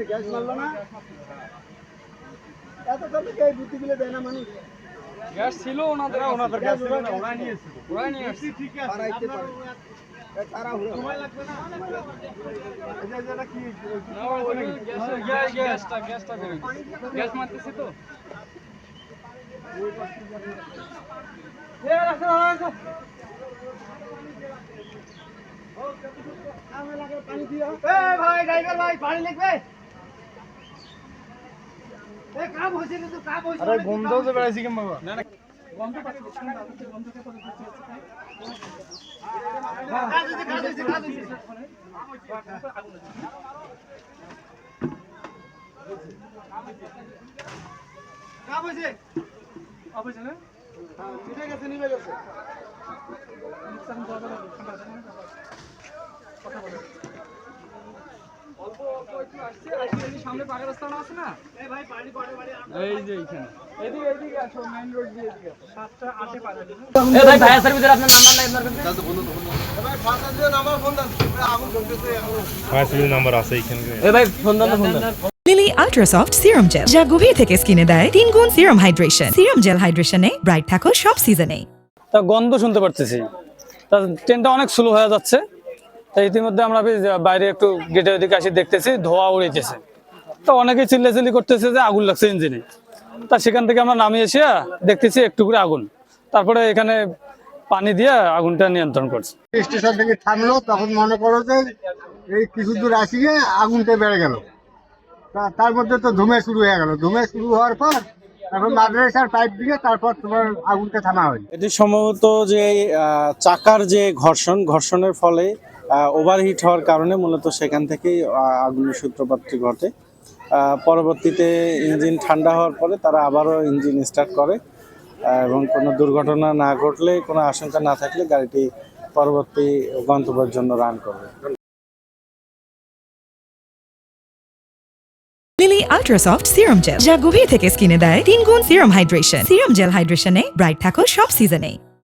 Gas মারলো না এত বুদ্ধিগুলো দেয় না মানুষ। গ্যাস ছিল ওনাদের গ্যাস ওরা নিয়েছিল, ওরাই নিয়ে আসছে। ঠিক আছে গ্যাসটা করে গ্যাস মারতেছে তো। ভাই ড্রাইভার ভাই পানি লাগবে। কাম হয়েছে কিন্তু কাম হয়েছে। আরে গন্ধ তো বেড়াইছি কেমন বাবা? না না গন্ধ পাচ্ছি, গন্ধ কে কথা সামনে পাকা রাস্তা আছে না? এই যে এইখানে এদিকে এদিকে আসো, মেইন রোড দিয়ে এদিকে 7টা 8 পাকা। এই ভাই ফায়ার সার্ভিসের আপনার নাম্বার নাই আপনার কাছে? দাদা বন্ধ ভাই ফাটা দেন আমার ফোন দাও, আগুন জ্বলতেছে এখন। ফায়ার সার্ভিস নাম্বার আছে এখানে। এই ভাই ফোন দেন ফোন দেন। লিলি আল্ট্রাসফট সিরাম জেল, যা গভীর থেকে স্কিনে দেয় 3 গুণ সিরাম হাইড্রেশন। সিরাম জেল হাইড্রেশনে ব্রাইট থাকো সব সিজনে। তা গন্ধ শুনতে পারতেছি, তা ট্রেনটা অনেক স্লো হয়ে যাচ্ছে। তা ইতিমধ্যে আমরা বাইরে একটু গেটের দিকে আসি, দেখতেছি ধোঁয়া উড়িতেছে। তো অনেকেই চিল্লাচিল্লি করতেছে যে আগুন লাগছে ইঞ্জিনে। তা সেখান থেকে আমরা নামিয়ে এসে দেখতেছি একটু করে আগুন। তারপরে এখানে পানি দিয়ে আগুনটা নিয়ন্ত্রণ করছে। স্টেশন থেকে থামলো, তখন মনে করো যে এই কিছু দূর আসিয়ে আগুনটা বেড়ে গেল। তার মধ্যে তো ধুমে শুরু হয়ে গেল। ধুমে শুরু হওয়ার পর এখন মাদ্রাসার পাইপ দিয়ে তারপর তোমার আগুনটা থামা হয়। এটি সম্ভবত যে চাকার যে ঘর্ষণের ফলে ওভারহিট হওয়ার কারণে মূলত সেখান থেকেই আগুনের সূত্রপাতটি ঘটে। পরবর্তীতে ইঞ্জিন ঠান্ডা হওয়ার পরে তারা আবারও ইঞ্জিন স্টার্ট করে এবং কোনো দুর্ঘটনা না ঘটলে, কোনো আশঙ্কা না থাকলে গাড়িটি পরবর্তী গন্তব্যের জন্য রান করবে। লিলি আল্ট্রাসফট সিরাম জেল, যা গভীর থেকে স্কিনে দেয় 3 গুণ সিরাম হাইড্রেশন। সিরাম জেল হাইড্রেশনে ব্রাইট থাকো সব সিজনে।